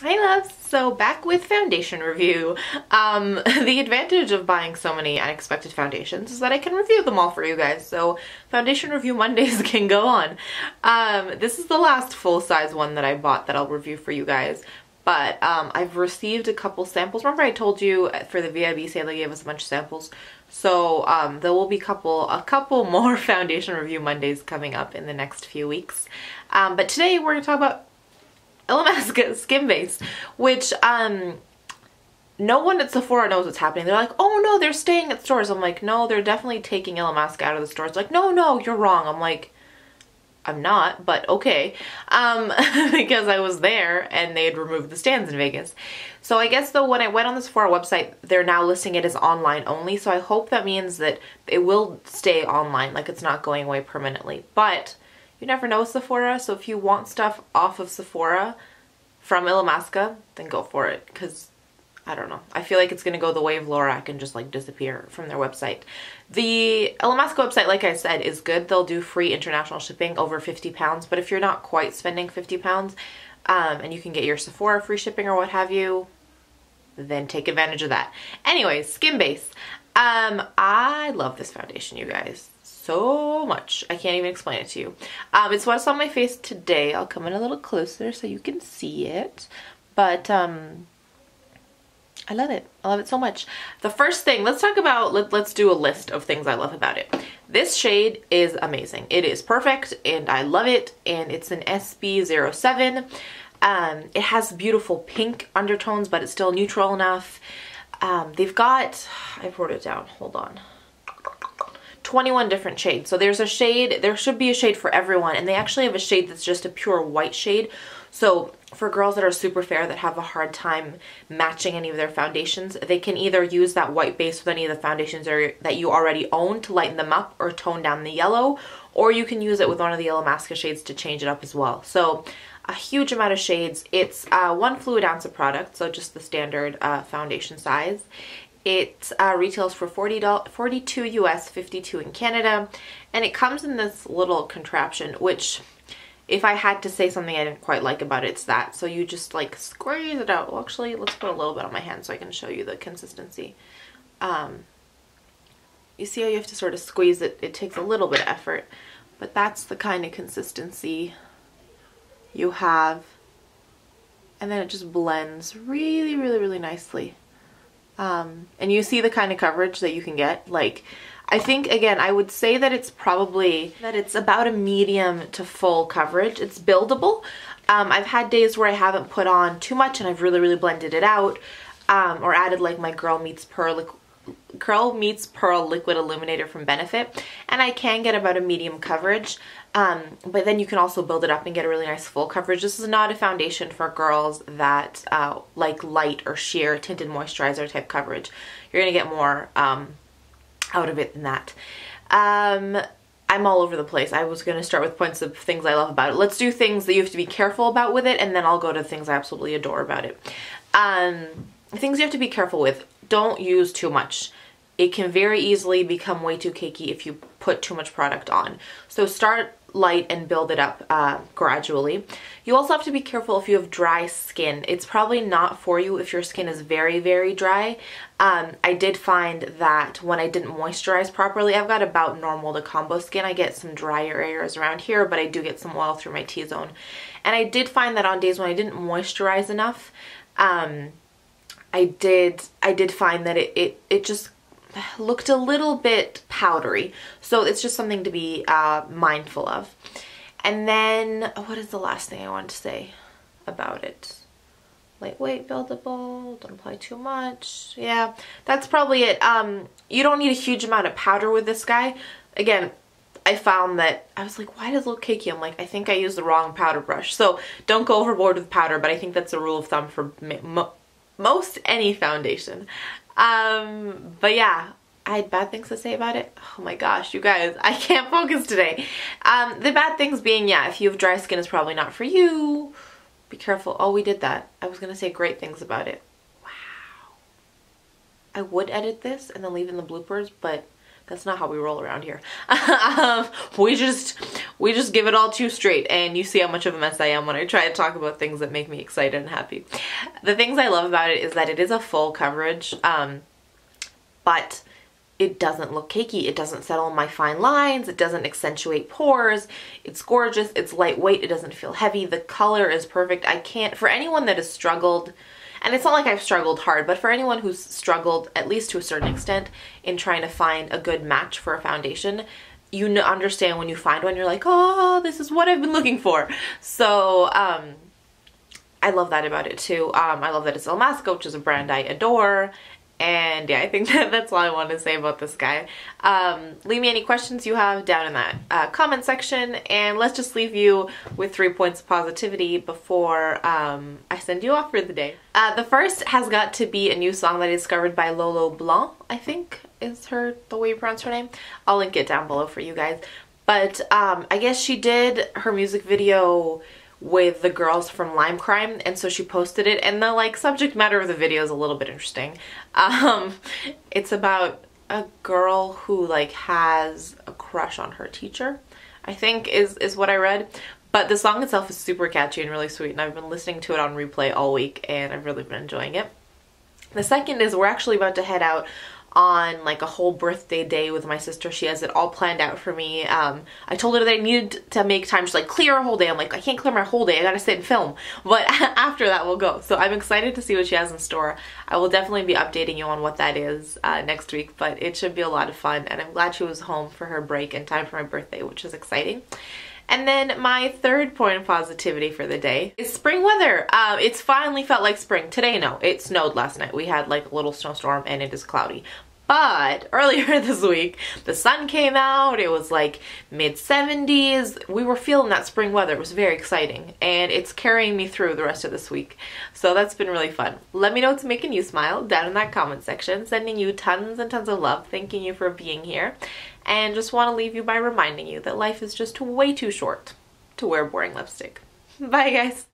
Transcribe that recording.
Hi loves! So back with foundation review. The advantage of buying so many unexpected foundations is that I can review them all for you guys. So foundation review Mondays can go on. This is the last full-size one that I bought that I'll review for you guys. But I've received a couple samples. Remember I told you for the VIB sale they gave us a bunch of samples. So there will be a couple more foundation review Mondays coming up in the next few weeks. But today we're going to talk about Illamasqua Skin Base, which no one at Sephora knows what's happening. They're like, oh no, they're staying at stores. I'm like, no, they're definitely taking Illamasqua out of the stores. Like, no, you're wrong. I'm like, I'm not, but okay. Because I was there and they had removed the stands in Vegas. So I guess though when I went on the Sephora website, they're now listing it as online only. So I hope that means that it will stay online, like it's not going away permanently. But you never know Sephora, so if you want stuff off of Sephora from Illamasqua, then go for it, because I don't know. I feel like it's going to go the way of Lorac and just like disappear from their website. The Illamasqua website, like I said, is good. They'll do free international shipping over £50, but if you're not quite spending £50 and you can get your Sephora free shipping or what have you, then take advantage of that. Anyways, Skin Base. I love this foundation, you guys. So much. I can't even explain it to you. It's what's on my face today. I'll come in a little closer so you can see it. But I love it. I love it so much. The first thing, let's talk about, let's do a list of things I love about it. This shade is amazing. It is perfect and I love it, and it's an SB07. It has beautiful pink undertones, but it's still neutral enough. They've got, I wrote it down, hold on. 21 different shades. So there's a shade, there should be a shade for everyone, and they actually have a shade that's just a pure white shade. So for girls that are super fair that have a hard time matching any of their foundations, they can either use that white base with any of the foundations that you already own to lighten them up or tone down the yellow, or you can use it with one of the Illamasqua shades to change it up as well. So a huge amount of shades. It's 1 fluid ounce of product, so just the standard foundation size. It retails for $42 US, $52 in Canada, and it comes in this little contraption, which if I had to say something I didn't quite like about it, it's that. So you just like squeeze it out. Well, actually, let's put a little bit on my hand so I can show you the consistency. You see how you have to sort of squeeze it? It takes a little bit of effort, but that's the kind of consistency you have. And then it just blends really, really, really nicely. And you see the kind of coverage that you can get. Like, I think, again, I would say that it's about a medium to full coverage. It's buildable. I've had days where I haven't put on too much and I've really, really blended it out, or added like my Girl Meets Pearl liquid illuminator from Benefit, and I can get about a medium coverage. But then you can also build it up and get a really nice full coverage. This is not a foundation for girls that like light or sheer tinted moisturizer type coverage. You're gonna get more out of it than that. I'm all over the place. I was gonna start with points of things I love about it. Let's do things that you have to be careful about with it, and then I'll go to things I absolutely adore about it. Things you have to be careful with. Don't use too much. It can very easily become way too cakey if you put too much product on. So start light and build it up gradually. You also have to be careful if you have dry skin. It's probably not for you if your skin is very, very dry. I did find that when I didn't moisturize properly, I've got about normal to combo skin. I get some drier areas around here, but I do get some oil through my T-zone. And I did find that on days when I didn't moisturize enough, I did find that it just looked a little bit powdery. So it's just something to be mindful of. And then, what is the last thing I wanted to say about it? Lightweight, buildable, don't apply too much. Yeah, that's probably it. You don't need a huge amount of powder with this guy. Again, I found that I was like, why does it look cakey? I'm like, I think I used the wrong powder brush. So don't go overboard with powder, but I think that's a rule of thumb for most any foundation. But yeah, I had bad things to say about it. Oh my gosh, you guys, I can't focus today. The bad things being, yeah, if you have dry skin, it's probably not for you. Be careful. Oh, we did that. I was gonna say great things about it. Wow. I would edit this and then leave in the bloopers, but that's not how we roll around here. we just give it all too straight, and you see how much of a mess I am when I try to talk about things that make me excited and happy. The things I love about it is that it is a full coverage, but it doesn't look cakey. It doesn't settle on my fine lines. It doesn't accentuate pores. It's gorgeous. It's lightweight. It doesn't feel heavy. The color is perfect. I can't, for anyone that has struggled, and it's not like I've struggled hard, but for anyone who's struggled, at least to a certain extent, in trying to find a good match for a foundation, you understand when you find one, you're like, oh, this is what I've been looking for. So, I love that about it too. I love that it's Illamasqua, which is a brand I adore. And yeah, I think that's all I want to say about this guy. Leave me any questions you have down in that comment section, and let's just leave you with 3 points of positivity before I send you off for the day. The first has got to be a new song that I discovered by Lolo Blanc, I think is the way you pronounce her name. I'll link it down below for you guys. But I guess she did her music video with the girls from Lime Crime, and so she posted it, and the like subject matter of the video is a little bit interesting. It's about a girl who like has a crush on her teacher, I think is what I read. But the song itself is super catchy and really sweet, and I've been listening to it on replay all week, and I've really been enjoying it. The second is we're actually about to head out on like a whole birthday day with my sister. She has it all planned out for me. I told her that I needed to make time. She's like, clear a whole day. I'm like, I can't clear my whole day. I gotta sit and film. But after that, we'll go. So I'm excited to see what she has in store. I will definitely be updating you on what that is next week, but it should be a lot of fun. And I'm glad she was home for her break in time for my birthday, which is exciting. And then my third point of positivity for the day is spring weather. It's finally felt like spring. Today, no, it snowed last night. We had like a little snowstorm and it is cloudy. But earlier this week, the sun came out. It was like mid-70s. We were feeling that spring weather. It was very exciting, and it's carrying me through the rest of this week. So that's been really fun. Let me know what's making you smile down in that comment section. Sending you tons and tons of love. Thanking you for being here. And just want to leave you by reminding you that life is just way too short to wear boring lipstick. Bye, guys.